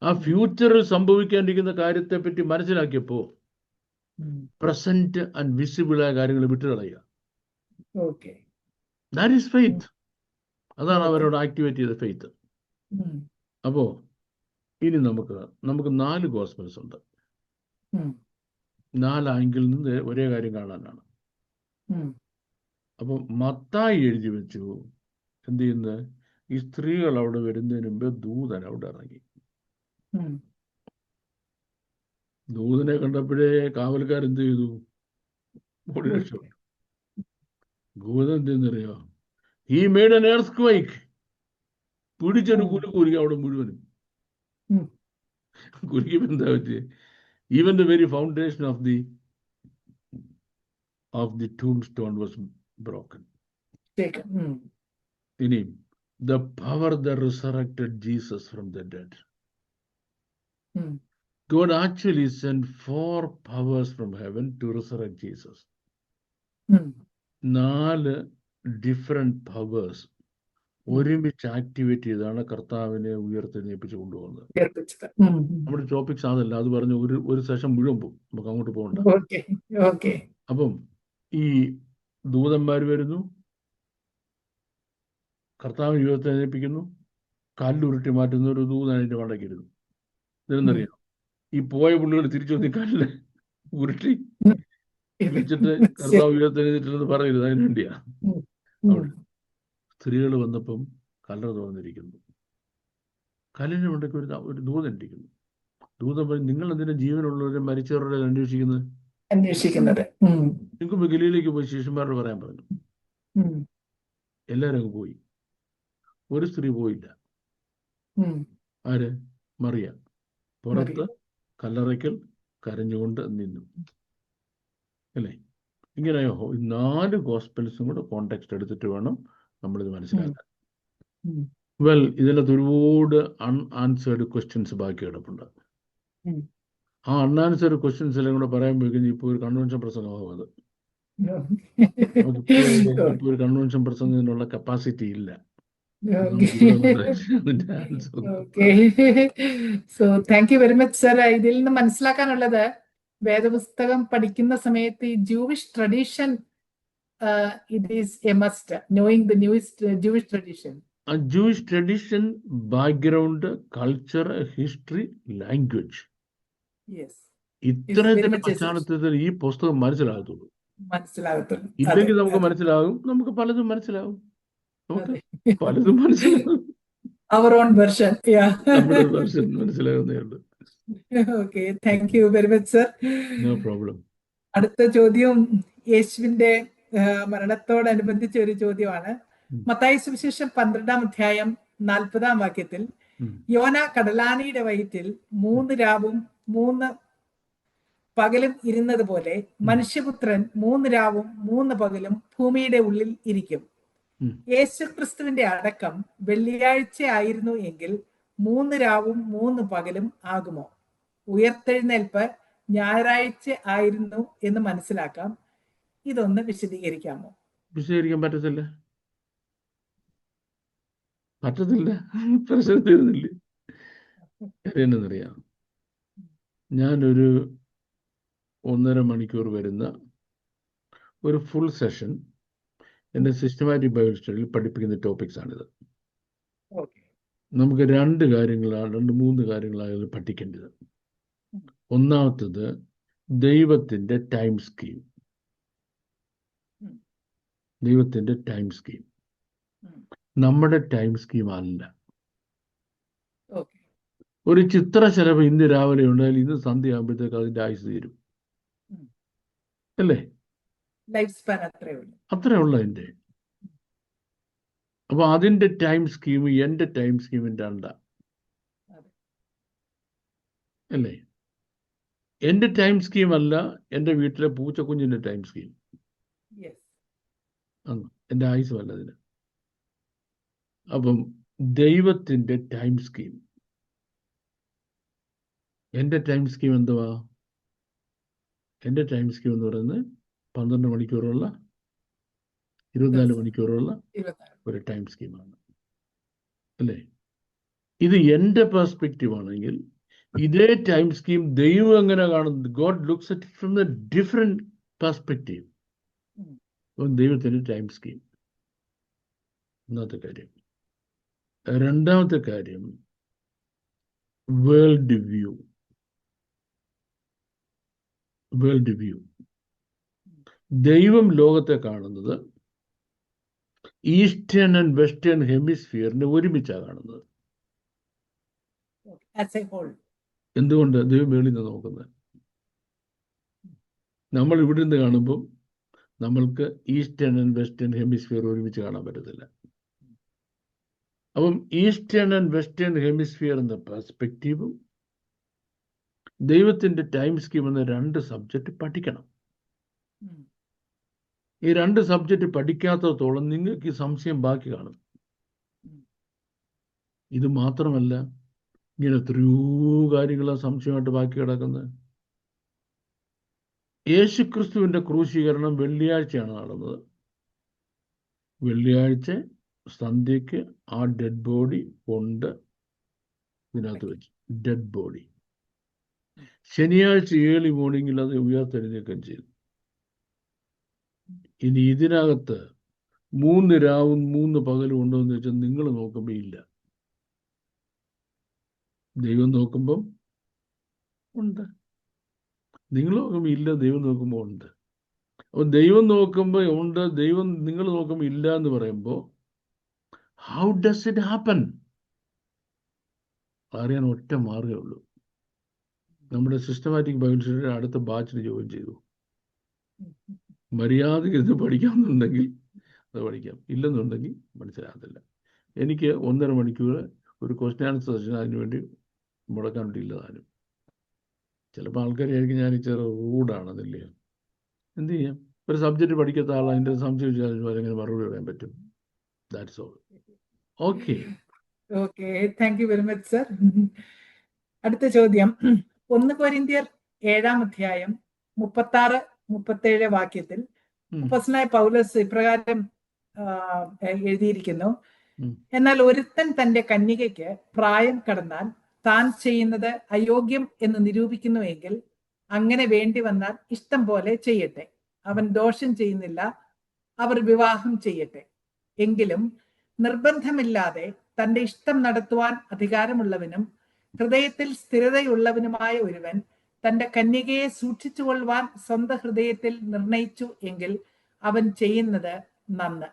ആ ഫ്യൂച്ചറിൽ സംഭവിക്കാണ്ടിരിക്കുന്ന കാര്യത്തെ പറ്റി മനസ്സിലാക്കിയപ്പോ പ്രസന്റ് ആൻഡ് വിസിബിൾ ആയ കാര്യങ്ങൾ വിട്ടുകളയുക. That is faith. അതാണ് അവരോട് ആക്ടിവേറ്റ് ചെയ്ത ഫെയ്ത്ത്. അപ്പോ ഇനി നമുക്ക് 4 ഗോസ്പൽസ് ഉണ്ട്. 4 ആംഗിളിൽ നിന്ന് ഒരേ കാര്യം കാണാനാണ്. അപ്പൊ മത്തായി എഴുതി വെച്ചു, എന്ത് ചെയ്യുന്നത്? ഈ സ്ത്രീകൾ അവിടെ വരുന്നതിന് മുമ്പ് ദൂതൻ അവിടെ ഇറങ്ങി. ദൂതനെ കണ്ടപ്പോഴേ കാവൽക്കാരെന്ത് ചെയ്തു? ഓടി രക്ഷപ്പെട്ടു. ദൂതൻ എന്തെന്നറിയോ? He made an earthquake. പിടിച്ചൊരു കുലുക്കി അവിടെ മുഴുവനും. കുലുക്കിയപ്പോ എന്താ പറ്റിയ? Even the very foundation of the tombstone was broken. ഇനിയും the power that resurrected Jesus from the dead. God actually sent 4 powers from heaven to resurrect Jesus. 4 different powers ഒരുമിച്ച് ആക്ടിവേറ്റ് ചെയ്താണ് കർത്താവിനെ ഉയർത്തെഴുന്നേൽപ്പിച്ച് കൊണ്ടുപോകുന്നത്. നമ്മുടെ ടോപ്പിക്സ് അതല്ല, അത് പറഞ്ഞ് ഒരു സെഷൻ മുഴുവൻ പോകും, നമുക്ക് അങ്ങോട്ട് പോകണ്ട. അപ്പം ഈ ദൂതന്മാർ വരുന്നു, കർത്താവിനെ ഉയർത്തെഴുന്നേൽപ്പിക്കുന്നു, കല്ലുരുട്ടി മാറ്റുന്ന ഒരു ദൂതനായിട്ട് മടക്കിയിരുന്നു. ഇതെന്നറിയാം, ഈ പോയ പുള്ളികൾ തിരിച്ചു വന്ന് കല്ല് ഉരുട്ടി പിടിച്ചിട്ട് കർത്താവ് ഉയർത്തെഴുന്നേറ്റില്ലെന്ന് പറയരുത്. അതിന് വേണ്ടിയാ. അവിടെ സ്ത്രീകൾ വന്നപ്പം കല്ലറ തുറന്നിരിക്കുന്നു. കല്ലിന് മണ്ടയ്ക്ക് ഒരു ദൂതൻ ഇരിക്കുന്നു. ദൂതൻ പറയും, നിങ്ങൾ എന്തിനാ ജീവനുള്ളവരെ മരിച്ചവരുടെ അന്വേഷിക്കുന്നത്? നിങ്ങൾക്ക് ഗലീലയ്ക്ക് പോയി ശിഷ്യന്മാരോട് പറയാൻ പറഞ്ഞു. എല്ലാവരും അങ്ങ് പോയി. ഒരു സ്ത്രീ പോയില്ല. ആര്? മറിയ. പുറത്ത് കല്ലറയ്ക്കൽ കരഞ്ഞുകൊണ്ട് നിന്നു. അല്ലേ? ഇങ്ങനെ 4 ഗോസ്പൽസും കൂടെ കോണ്ടെക്സ്റ്റ് എടുത്തിട്ട് വേണം നമ്മളിത് മനസ്സിലാക്കാൻ. വെൽ, ഇതിനകത്ത് ഒരുപാട് അൺആൻസേർഡ് ക്വസ്റ്റ്യൻസ് ബാക്കി കിടപ്പുണ്ട്. ആ അൺആൻസേർഡ് ക്വസ്റ്റ്യൻസ് എല്ലാം കൂടെ പറയാൻ പോയി കഴിഞ്ഞാൽ ഇപ്പോൾ ഒരു കൺവെൻഷൻ പ്രസംഗമാകും അത്. നമുക്കിപ്പോൾ ഒരു കൺവെൻഷൻ പ്രസംഗത്തിനുള്ള കപ്പാസിറ്റി ഇല്ല. അതിന്റെ answer so thank you very much sir. ഇതിൽ നിന്ന് മനസ്സിലാക്കാനുള്ളത്, വേദപുസ്തകം പഠിക്കുന്ന സമയത്ത് ഈ Jewish tradition it is a must, knowing the Jewish tradition. ആ Jewish tradition, background, culture, history, language, ഇത്രയത്തിന്റെ പശ്ചാത്തലത്തിൽ ഈ പുസ്തകം മനസ്സിലാകത്തുള്ളൂ. ഇല്ലെങ്കിൽ നമുക്ക് മനസ്സിലാകും, നമുക്ക് പലതും മനസ്സിലാകും, നമുക്ക് പലതും മനസ്സിലാകും. Our own version, നമ്മുടെ version മനസ്സിലാകുന്നേ ഉള്ളൂ. Okay, thank you very much, sir. No problem. അടുത്ത ചോദ്യം യേശുവിന്റെ മരണത്തോടനുബന്ധിച്ച ഒരു ചോദ്യമാണ്. മത്തായി സുവിശേഷം 12-ാം അധ്യായം 40-ാം വാക്യത്തിൽ യോന കടലാനിയുടെ വയറ്റിൽ 3 രാവും 3 പകലും ഇരുന്നത് പോലെ മനുഷ്യപുത്രൻ 3 രാവും 3 പകലും ഭൂമിയുടെ ഉള്ളിൽ ഇരിക്കും. യേശു ക്രിസ്തുവിന്റെ അടക്കം വെള്ളിയാഴ്ച ആയിരുന്നു എങ്കിൽ 3 രാവും 3 പകലും ആകുമോ? ഉയർത്തെഴുന്നേൽപ്പ് ഞായറാഴ്ച ആയിരുന്നു എന്ന് മനസ്സിലാക്കാം. ഇതൊന്ന് വിശദീകരിക്കാമോ? വിശദീകരിക്കാൻ പറ്റത്തില്ല. പ്രശ്നം തീർന്നില്ലേ? എന്നറിയാം, ഞാനൊരു 1.5 മണിക്കൂർ വരുന്ന ഒരു ഫുൾ സെഷൻ എൻ്റെ സിസ്റ്റമാറ്റിക് ബൈബിൾ സ്റ്റഡിയിൽ പഠിപ്പിക്കുന്ന ടോപ്പിക്സ് ആണിത്. നമുക്ക് 2 കാര്യങ്ങളാണ്, 3 കാര്യങ്ങളാണ് പഠിക്കേണ്ടത്. ഒന്നാമത്തത് ദൈവത്തിൻ്റെ ടൈം സ്കീം. ദൈവത്തിൻ്റെ ടൈം സ്കീം നമ്മുടെ ടൈം സ്കീം അല്ല. ഒരു ചിത്രശലഭം ഇന്ന് രാവിലെ ഉണ്ടായാലും ഇന്ന് സന്ധ്യ ആകുമ്പോഴത്തേക്ക് അതിൻ്റെ ആയുസ് തീരും, അല്ലേ? അത്രേ ഉള്ളു അതിൻ്റെ. അപ്പൊ അതിൻ്റെ ടൈം സ്കീം എൻ്റെ ടൈം സ്കീമിൻ്റെ അണ്ട, അല്ലേ? എൻ്റെ ടൈം സ്കീം അല്ല എൻ്റെ വീട്ടിലെ പൂച്ചക്കുഞ്ഞിൻ്റെ ടൈം സ്കീം. എൻ്റെ ആയുസും അല്ല അതിന്. അപ്പം ദൈവത്തിൻ്റെ ടൈം സ്കീം, എൻ്റെ ടൈം സ്കീം എന്തുവാ? എൻ്റെ ടൈം സ്കീം എന്ന് പറയുന്നത് 12 മണിക്കൂറുള്ള 24 മണിക്കൂറുള്ള ഒരു ടൈം സ്കീമാണ്, അല്ലേ? ഇത് എൻ്റെ പെർസ്പെക്റ്റീവ് ആണെങ്കിൽ ഇതേ ടൈം സ്കീം ദൈവം എങ്ങനെ കാണുന്നത്? God looks at it from A different perspective. ദൈവത്തിൻ്റെ ടൈം സ്കീം ഒന്നാമത്തെ കാര്യം. രണ്ടാമത്തെ കാര്യം വേൾഡ് വ്യൂ. വേൾഡ് വ്യൂ, ദൈവം ലോകത്തെ കാണുന്നത് ഈസ്റ്റേൺ ആൻഡ് വെസ്റ്റേൺ ഹെമിസ്ഫിയറിനെ ഒരുമിച്ചാണ് കാണുന്നത്. എന്തുകൊണ്ട്? ദൈവം മേളിൽ നിന്ന് നോക്കുന്നത്. നമ്മൾ ഇവിടെ നിന്ന് കാണുമ്പോൾ നമ്മൾക്ക് ഈസ്റ്റേൺ ആൻഡ് വെസ്റ്റേൺ ഹെമിസ്ഫിയർ ഒരുമിച്ച് കാണാൻ പറ്റത്തില്ല. അപ്പം ഈസ്റ്റേൺ ആൻഡ് വെസ്റ്റേൺ ഹെമിസ്ഫിയർ എന്ന പെർസ്പെക്റ്റീവും ദൈവത്തിൻ്റെ ടൈം സ്കീം എന്ന 2 സബ്ജക്റ്റ് പഠിക്കണം. ഈ 2 സബ്ജക്റ്റ് പഠിക്കാത്തത്തോളം നിങ്ങൾക്ക് ഈ സംശയം ബാക്കി കാണും. ഇത് മാത്രമല്ല, ഇങ്ങനെ എത്രയോ കാര്യങ്ങളാണ് സംശയമായിട്ട് ബാക്കി കിടക്കുന്നത്. യേശുക്രിസ്തുവിൻ്റെ ക്രൂശീകരണം വെള്ളിയാഴ്ചയാണ് നടന്നത്. വെള്ളിയാഴ്ച സന്ധ്യയ്ക്ക് ആ ഡെഡ് ബോഡി കൊണ്ട് ഇതിനകത്ത് വെച്ചു, ഡെഡ് ബോഡി. ശനിയാഴ്ച ഏർലി മോർണിംഗിൽ അത് ഉയർത്തെഴുന്നേൽക്കുകയും ചെയ്തു. ഇനി ഇതിനകത്ത് 3 രാവും 3 പകലും ഉണ്ടോ എന്ന് വെച്ചാൽ നിങ്ങൾ നോക്കുമ്പോൾ ഇല്ല. ദൈവം നോക്കുമ്പം ഉണ്ട്, നിങ്ങൾ നോക്കുമ്പോൾ ഇല്ല, ദൈവം നോക്കുമ്പോൾ ഉണ്ട്. അപ്പോൾ ദൈവം നോക്കുമ്പോൾ ഉണ്ട്, ദൈവം നിങ്ങൾ നോക്കുമ്പോൾ ഇല്ല എന്ന് പറയുമ്പോൾ ഹൗ ഡസ് ഇറ്റ് ഹാപ്പൻ? അറിയാൻ ഒറ്റ മാർഗ്ഗമേ ഉള്ളൂ. നമ്മുടെ സിസ്റ്റമാറ്റിക് ബൈബിൾ സ്റ്റഡിയുടെ അടുത്ത ബാച്ചിൽ ജോയിൻ ചെയ്തു. മര്യാദയ്ക്ക് ഇത് പഠിക്കാമെന്നുണ്ടെങ്കിൽ അത് പഠിക്കാം, ഇല്ലെന്നുണ്ടെങ്കിൽ മനസ്സിലാകത്തില്ല. എനിക്ക് 1.5 മണിക്കൂർ ഒരു ക്വസ്റ്റ്യൻ ആൻസർ സെഷൻ അതിനുവേണ്ടി മുടക്കാൻ വേണ്ടിയില്ല താനും. ചിലപ്പോൾ ആൾക്കാരായിരിക്കും ഞാൻ ചെറു റൂഡാണെന്നില്ലേ, എന്ത് ചെയ്യാം? ഒരു സബ്ജക്റ്റ് പഠിക്കാത്ത ആൾ അതിൻ്റെ സംശയം ചോദിച്ചാൽ എങ്ങനെ മറുപടി പറയാൻ പറ്റും? That's all. Okay. Okay, thank you very much sir. അടുത്ത ചോദ്യം, 1 കൊരിന്ത്യർ 7-ാം അധ്യായം 36-37 വാക്യത്തിൽ അപ്പോസ്തലനായ പൗലോസ് ഇപ്രകാരം എഴുതിയിരിക്കുന്നു: എന്നാൽ ഒരുത്തൻ തന്റെ കന്യകയ്ക്ക് പ്രായം കടന്നാൽ താൻ ചെയ്യുന്നത് അയോഗ്യം എന്ന് നിരൂപിക്കുന്നുവെങ്കിൽ അങ്ങനെ വേണ്ടി വന്നാൽ ഇഷ്ടം പോലെ ചെയ്യട്ടെ, അവൻ ദോഷം ചെയ്യുന്നില്ല, അവർ വിവാഹം ചെയ്യട്ടെ. എങ്കിലും നിർബന്ധമില്ലാതെ തന്റെ ഇഷ്ടം നടത്തുവാൻ അധികാരമുള്ളവനും ഹൃദയത്തിൽ സ്ഥിരതയുള്ളവനുമായ ഒരുവൻ തന്റെ കന്യകയെ സൂക്ഷിച്ചുകൊള്ളുവാൻ സ്വന്തം ഹൃദയത്തിൽ നിർണയിച്ചു എങ്കിൽ അവൻ ചെയ്യുന്നത് നന്ന്.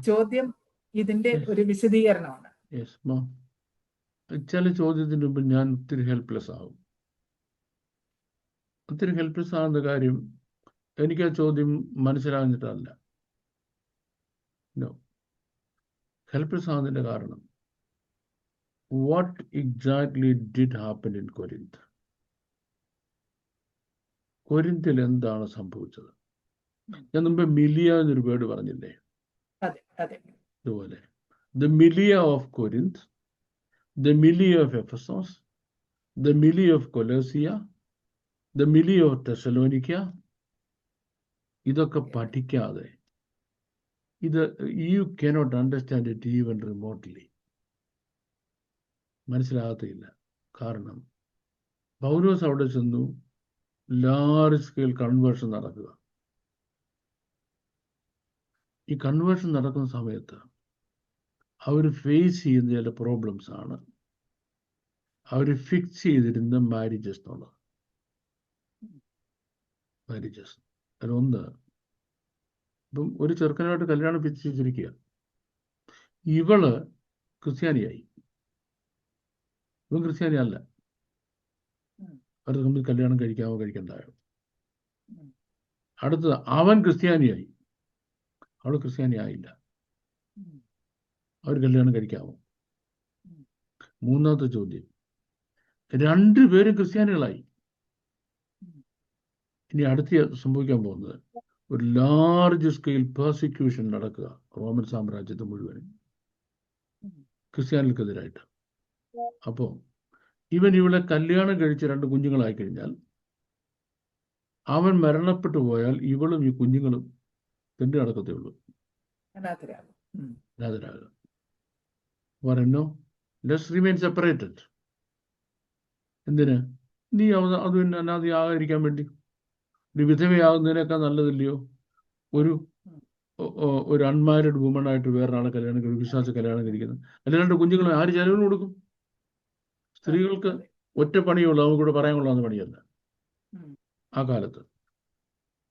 ചോദ്യം ഇതിന്റെ ഒരു വിശദീകരണമാണ്. ചില ചോദ്യത്തിന് മുമ്പ് ഞാൻ ഒത്തിരി ഹെൽപ്ലെസ് ആകും. ഒത്തിരി ഹെൽപ്ലെസ് ആകുന്ന കാര്യം എനിക്ക് ആ ചോദ്യം മനസ്സിലാകുന്നിട്ടല്ല. ഹെൽപ്ലെസ് ആകുന്നതിന്റെ കാരണം, what exactly did happen in Corinth? കൊരിന്തിൽ എന്താണ് സംഭവിച്ചത്? ഞാൻ മുമ്പ് മിലിയ എന്നൊരു വേർഡ് പറഞ്ഞില്ലേ? അതുപോലെ the milieu of Corinth, the milieu of Ephesus, the milieu of Colossia, the milieu of Thessalonica, ഇതൊക്കെ പഠിക്കാതെ you cannot understand it even remotely. മനസ്സിലാകത്തില്ല. കാരണം പൗലോസ് അവിടെ ചെന്നു ലാർജ് സ്കെയിൽ കൺവേർഷൻ നടക്കുക. ഈ കൺവേർഷൻ നടക്കുന്ന സമയത്ത് അവർ ഫേസ് ചെയ്യുന്ന ചില പ്രോബ്ലംസ് ആണ് അവർ ഫിക്സ് ചെയ്തിരുന്ന മാരേജസ് എന്നുള്ളത്. മാരേജസ് അതിലൊന്ന്, ഇപ്പം ഒരു ചെറുക്കനായിട്ട് കല്യാണം ഫിക്സ് ചെയ്തിരിക്കുക, ഇവള് ക്രിസ്ത്യാനിയായി, ഇവൻ ക്രിസ്ത്യാനി അല്ല, അവർ തമ്മിൽ കല്യാണം കഴിക്കാമോ കഴിക്കണ്ടായോ? അടുത്തത്, അവൻ ക്രിസ്ത്യാനിയായി, അവൾ ക്രിസ്ത്യാനി ആയില്ല, അവർ കല്യാണം കഴിക്കാമോ? മൂന്നാമത്തെ ചോദ്യം, രണ്ടുപേരും ക്രിസ്ത്യാനികളായി. ഇനി അടുത്ത സംഭവിക്കാൻ പോകുന്നത്, ഒരു ലാർജ് സ്കെയിൽ പെർസിക്യൂഷൻ നടക്കുക റോമൻ സാമ്രാജ്യത്തെ മുഴുവനും ക്രിസ്ത്യാനികൾക്കെതിരായിട്ട്. അപ്പോൾ ഇവിടെ കല്യാണം കഴിച്ച് 2 കുഞ്ഞുങ്ങളായി കഴിഞ്ഞാൽ, അവൻ മരണപ്പെട്ടു പോയാൽ ഇവളും ഈ കുഞ്ഞുങ്ങളും തെണ്ടി നടക്കത്തേ ഉള്ളൂ, അനാഥരാകുക. പറയുന്നു ലെറ്റ്സ് റിമെയിൻ സെപ്പറേറ്റഡ്. എന്തിന്? നീ അത് പിന്നെ അനാഥയാകാതിരിക്കാൻ വേണ്ടി. ഒരു വിധവയാകുന്നതിനേക്കാൾ നല്ലതില്ലയോ ഒരു അൺമാരിഡ് വുമൺ ആയിട്ട് വേറൊരാളെ കല്യാണം കഴിക്കും, വിശ്വാസ കല്യാണം കഴിക്കുന്നത്? അല്ലെങ്കിൽ 2 കുഞ്ഞുങ്ങളെ ആര് ചെലവിന് കൊടുക്കും? സ്ത്രീകൾക്ക് ഒറ്റ പണിയുള്ളൂ, നമുക്ക് കൂടെ പറയാൻ കൊള്ളാവുന്ന പണിയല്ല ആ കാലത്ത്.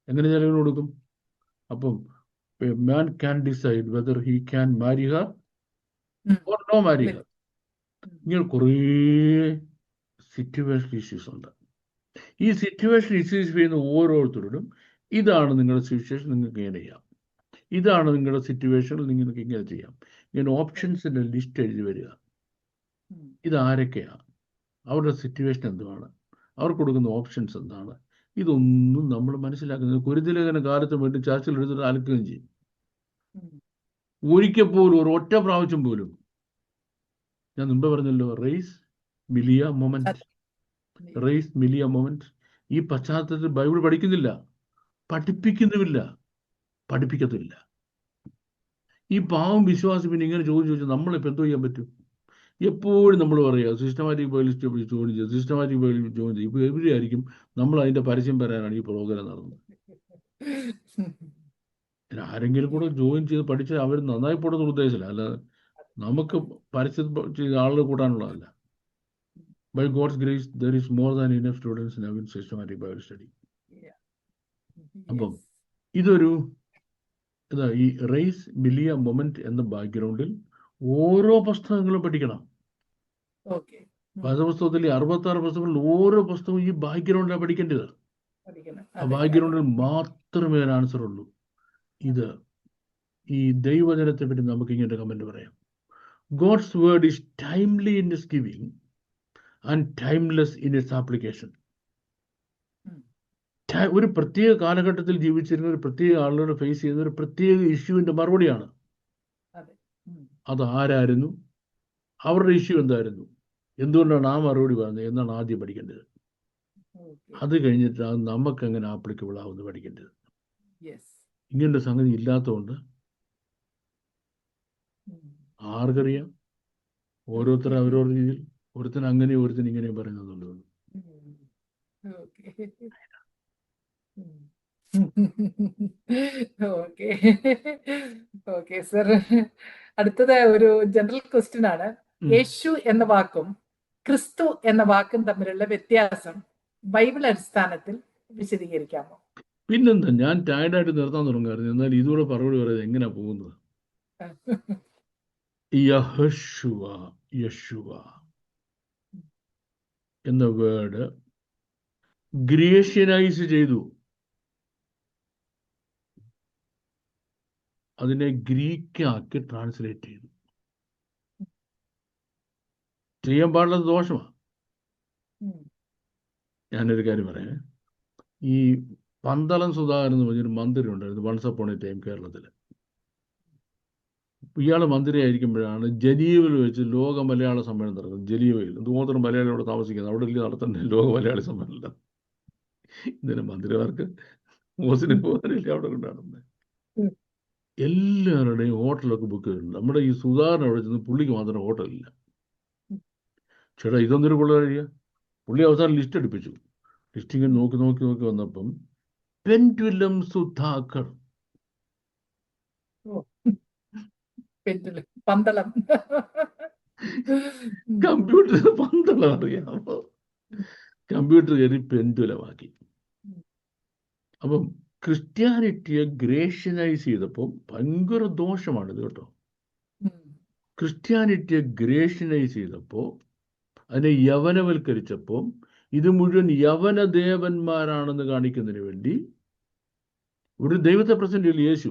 എങ്ങനെ ചെലവിന് കൊടുക്കും? അപ്പം man can decide whether he can marry her or no marry her. ഇങ്ങനെ കുറേ സിറ്റുവേഷൻ ഇഷ്യൂസ് ഉണ്ട്. ഈ സിറ്റുവേഷൻ ഇഷ്യൂസ് ചെയ്യുന്ന ഓരോരുത്തരോടും ഇതാണ് നിങ്ങളുടെ സിറ്റുവേഷൻ, നിങ്ങൾക്ക് ഇങ്ങനെ ചെയ്യാം, ഇതാണ് നിങ്ങളുടെ സിറ്റുവേഷനിൽ നിങ്ങൾക്ക് ഇങ്ങനെ ചെയ്യാം, ഇങ്ങനെ ഓപ്ഷൻസിൻ്റെ ലിസ്റ്റ് എഴുതി വരിക. ഇതാരൊക്കെയാണ്, അവരുടെ സിറ്റുവേഷൻ എന്തുമാണ്, അവർ കൊടുക്കുന്ന ഓപ്ഷൻസ് എന്താണ്, ഇതൊന്നും നമ്മൾ മനസ്സിലാക്കുന്നത് കുരുതിലേഖന കാലത്ത് വേണ്ടി ചർച്ചയിൽ എടുത്തിട്ട് ആലോചിക്കുകയും ചെയ്യും. ഒരിക്കൽ പോലും, ഒരു ഒറ്റ പ്രാവശ്യം പോലും, ഞാൻ മുമ്പ് പറഞ്ഞല്ലോ, race milieu moment, race milieu moment. ഈ പശ്ചാത്തലത്തിൽ ബൈബിൾ പഠിക്കുന്നില്ല, പഠിപ്പിക്കുന്നുമില്ല, പഠിപ്പിക്കത്തില്ല. ഈ പാവം വിശ്വാസി പിന്നെ ഇങ്ങനെ ചോദിച്ചു നമ്മളിപ്പോൾ എന്തോ ചെയ്യാൻ പറ്റും? എപ്പോഴും നമ്മൾ പറയുക സിസ്റ്റമാറ്റിക് ബൈബിളിസ്റ്റ് ജോയിൻ ചെയ്ത്, സിസ്റ്റമാറ്റിക് ബൈബിൾ ജോയിൻ ചെയ്ത്. ഇപ്പോൾ എവിടെയായിരിക്കും നമ്മൾ അതിൻ്റെ പരസ്യം പറയാനാണ് ഈ പ്രോഗ്രാം നടന്നത്. ആരെങ്കിലും കൂടെ ജോയിൻ ചെയ്ത് പഠിച്ച് അവർ നന്നായി പോടുന്ന ഉദ്ദേശമില്ല, അല്ലാതെ നമുക്ക് പരസ്യം ചെയ്ത് ആളുകൾ കൂട്ടാനുള്ളതല്ല. By God's grace, there is more than enough students in our systematic Bible study. അപ്പം ഇതൊരു ഈ റേസ് മിലിയ മൊമെന്റ് എന്ന ബാക്ക്ഗ്രൗണ്ടിൽ ഓരോ പുസ്തകങ്ങളും പഠിക്കണം. വേദപുസ്തകത്തിൽ 66 പുസ്തകങ്ങളിൽ ഓരോ പുസ്തകവും ഈ ബാക്ക്ഗ്രൗണ്ടിലാണ് പഠിക്കേണ്ടത്. ആ ബാക്ക്ഗ്രൗണ്ടിൽ മാത്രമേ ഒരു ആൻസർ ഉള്ളൂ. ഇത് ഈ ദൈവവചനത്തെ പറ്റി നമുക്ക് ഇങ്ങനെ കമന്റ് പറയാം. God's word is timely in its giving and timeless in its application. ഉം. ഒരു പ്രത്യേക കാലഘട്ടത്തിൽ ജീവിച്ചിരുന്ന ഒരു പ്രത്യേക ആളുകളെ ഫേസ് ചെയ്യുന്ന ഒരു പ്രത്യേക ഇഷ്യൂവിന്റെ മറുപടിയാണ്. അതെ. ഉം. അത് ആരായിരുന്നു, അവരുടെ ഇഷ്യൂ എന്തായിരുന്നു, എന്തുകൊണ്ടാണ് ആ മറുപടി പറഞ്ഞത് എന്നാണ് ആദ്യം പഠിക്കേണ്ടത്. Okay. അത് കഴിഞ്ഞിട്ട് അത് നമുക്ക് എങ്ങനെ ആപ്ലിക്കബിൾ ആവുമെന്ന് പഠിക്കേണ്ടത്. Yes. ഇങ്ങനൊരു സംഗതി ഇല്ലാത്തതുകൊണ്ട് ഉം. ആർക്കറിയാം, ഓരോരുത്തർ അവരവരുടെ രീതിയിൽ, ഒരുത്തൻ അങ്ങനെ ഒരുത്തൻ ഇങ്ങനെ പറയുന്നുള്ളൂ. ഉം. Okay. Okay okay sir. അടുത്തത് ഒരു ജനറൽ ക്വസ്റ്റ്യൻ ആണ്. യേശു എന്ന വാക്കും ക്രിസ്തു എന്ന വാക്കും തമ്മിലുള്ള വ്യത്യാസം ബൈബിൾ അടിസ്ഥാനത്തിൽ വിശദീകരിക്കാമോ? പിന്നെന്താ, ഞാൻ ടയർഡായിട്ട് നിർത്താൻ തുടങ്ങായിരുന്നു, എന്നാൽ ഇതുകൂടെ മറുപടി പറയുന്നത് എങ്ങനെയാ പോകുന്നത്. യഹോശുവ, യശുവ എന്ന വേർഡ് ഗ്രീഷ്യനൈസ് ചെയ്തു. അതിനെ ഗ്രീക്കാക്കി ട്രാൻസ്ലേറ്റ് ചെയ്തു. ചെയ്യാൻ പാടുള്ളത് ദോഷമാണ്. ഞാനൊരു കാര്യം പറയാം. ഈ പന്തളം സുധാകരൻ എന്ന് പറഞ്ഞൊരു മന്ത്രി ഉണ്ടായിരുന്നു വൺസ് അപ്പോൺ എ ടൈം കേരളത്തിൽ. ഇയാൾ മന്ത്രിയായിരിക്കുമ്പോഴാണ് ജനീവയിൽ വെച്ച് ലോക മലയാള സമ്മേളനം നടക്കുന്നത്. ജനീവയിൽ എന്തുമാത്രം മലയാളി അവിടെ താമസിക്കുന്നത്, അവിടെ ഇല്ല നടത്തേണ്ട ലോക മലയാളി സമ്മേളനം. ഇന്നലെ മന്ത്രിമാർക്ക് മോസിന് പോകാനില്ല അവിടെ കൊണ്ടാടുന്നത്. എല്ലാവരുടെയും ഹോട്ടലൊക്കെ ബുക്ക് ചെയ്തിട്ടുണ്ട്. നമ്മുടെ ഈ സുധാകരൻ അവിടെ ചെന്ന് പുള്ളിക്ക് മാത്രം ഹോട്ടലില്ല. ചേട്ടാ ഇതൊന്നൊരു കൊള്ളാഴിയ. പുള്ളി അവസാനം ലിസ്റ്റ് എടുപ്പിച്ചു. ലിസ്റ്റിങ്ങനെ നോക്കി നോക്കി നോക്കി വന്നപ്പം പെൻഡുലം സുധാകർ, പന്തളം. കമ്പ്യൂട്ടർ പന്തളം അറിയാമോ? കമ്പ്യൂട്ടർ കയറി പെൻഡുലമാക്കി. അപ്പം ക്രിസ്ത്യാനിറ്റിയെ ഗ്രേഷ്യനൈസ് ചെയ്തപ്പോൾ ഭയങ്കര ദോഷമാണിത് കേട്ടോ. ക്രിസ്ത്യാനിറ്റിയെ ഗ്രേഷ്യനൈസ് ചെയ്തപ്പോൾ, അതിനെ യവനവൽക്കരിച്ചപ്പോൾ, ഇത് മുഴുവൻ യവനദേവന്മാരാണെന്ന് കാണിക്കുന്നതിന് വേണ്ടി ഒരു ദൈവത്തെ പ്രസന്റ് ചെയ്യില്ല. യേശു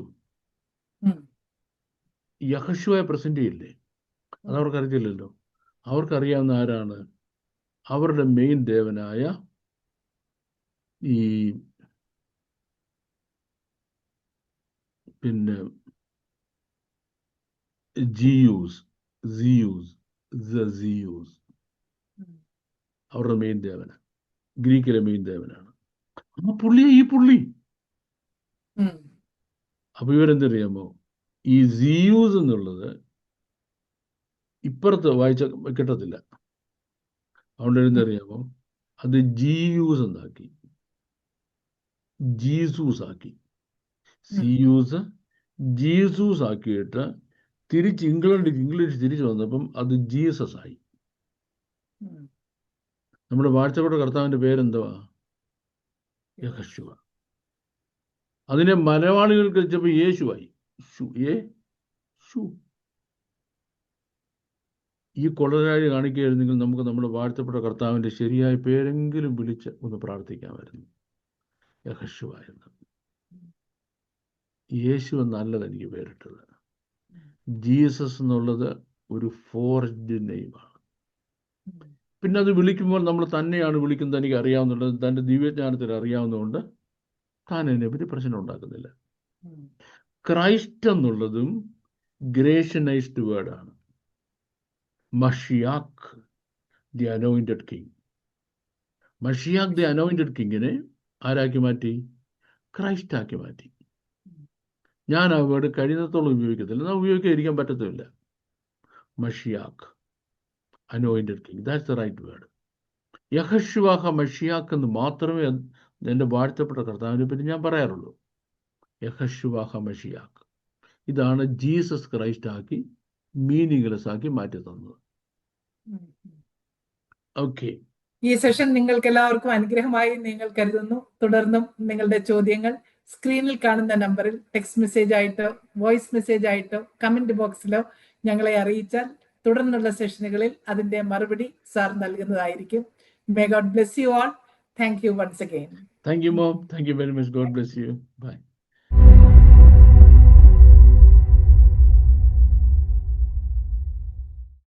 യഹോശുവയെ പ്രസന്റ് ചെയ്യില്ലേ? അതവർക്ക് അറിയില്ലല്ലോ. അവർക്കറിയാവുന്ന ആരാണ്? അവരുടെ മെയിൻ ദേവനായ ഈ പിന്നെ ജിയൂസ് അവരുടെ മെയിൻ ദേവന, ഗ്രീക്കിലെ മെയിൻ ദേവനാണ്. അപ്പൊ പുള്ളിയെ ഈ പുള്ളി. അപ്പൊ ഇവരെന്തറിയാമോ, ഈ സിയൂസ് എന്നുള്ളത് ഇപ്പുറത്ത് വായിച്ച കിട്ടത്തില്ല. അതുകൊണ്ട് എന്തറിയാമോ, അത് ജിയൂസ് എന്നാക്കി, ജീസൂസ് ആക്കി. സിയൂസ് ജീസൂസ് ആക്കിയിട്ട് തിരിച്ച് ഇംഗ്ലീഷ് തിരിച്ചു വന്നപ്പം അത് ജീസസ് ആയി. നമ്മുടെ വാഴ്ചപ്പെട്ട കർത്താവിന്റെ പേരെന്തുവാ? യഹോശുവ. അതിനെ മലയാളികൾക്ക് വെച്ചപ്പോൾ യേശുവായി. ഈ കൊള്ളരാഴി കാണിക്കുകയായിരുന്നെങ്കിൽ നമുക്ക് നമ്മുടെ വാഴ്ത്തപ്പെട്ട കർത്താവിന്റെ ശരിയായ പേരെങ്കിലും വിളിച്ച് ഒന്ന് പ്രാർത്ഥിക്കാമായിരുന്നു. യഹോശുവ എന്ന്. യേശു എന്നല്ലത് എനിക്ക് പേരിട്ടത്. ജീസസ് എന്നുള്ളത് ഒരു ഫോർജ്ഡ് നെയിമാണ്. പിന്നെ അത് വിളിക്കുമ്പോൾ നമ്മൾ തന്നെയാണ് വിളിക്കുന്നത്, എനിക്ക് അറിയാവുന്നുള്ളത്, തൻ്റെ ദിവ്യജ്ഞാനത്തിൽ അറിയാവുന്നതുകൊണ്ട് താൻ അതിനെപ്പറ്റി പ്രശ്നം ഉണ്ടാക്കുന്നില്ല. ക്രൈസ്റ്റ് എന്നുള്ളതും ഗ്രേഷ്യനൈസ്ഡ് വേർഡാണ്. Mashiach the anointed king. Mashiach the anointed കിങ്ങിനെ ആരാക്കി മാറ്റി? ക്രൈസ്റ്റ് ആക്കി മാറ്റി. ഞാൻ ആ വേർഡ് കഴിയുന്നത്തോളം ഉപയോഗിക്കത്തില്ല, എന്നാൽ ഉപയോഗിക്കാതിരിക്കാൻ പറ്റത്തുമില്ല. Mashiach, anointed king, that's the right word. Yehoshua Mashiach എന്ന് മാത്രമേ എൻ്റെ വാഴ്ത്തപ്പെട്ട കർത്താവിനെ പറ്റി ഞാൻ പറയാറുള്ളൂ. യഹോശുവ മഷിയാഖ്, ഇതാണ് ജീസസ് ക്രൈസ്റ്റ് ആക്കി മീനിങ്ലെസ് ആക്കി മാറ്റി തന്നത്. ഓക്കെ, ഈ സെഷൻ നിങ്ങൾക്ക് എല്ലാവർക്കും അനുഗ്രഹമായി നിങ്ങൾ കരുതുന്നു. തുടർന്നും നിങ്ങളുടെ ചോദ്യങ്ങൾ സ്ക്രീനിൽ കാണുന്ന നമ്പറിൽ ടെക്സ്റ്റ് മെസ്സേജ് ആയിട്ടോ വോയിസ് മെസ്സേജ് ആയിട്ടോ കമന്റ് ബോക്സിലോ ഞങ്ങളെ അറിയിച്ചാൽ തുടർന്നുള്ള സെഷനുകളിൽ അതിന്റെ മറുപടി സാർ നൽകുന്നതായിരിക്കും. May God bless you all. Thank you once again. Thank you, Mom. Thank you very much. God bless you. Bye.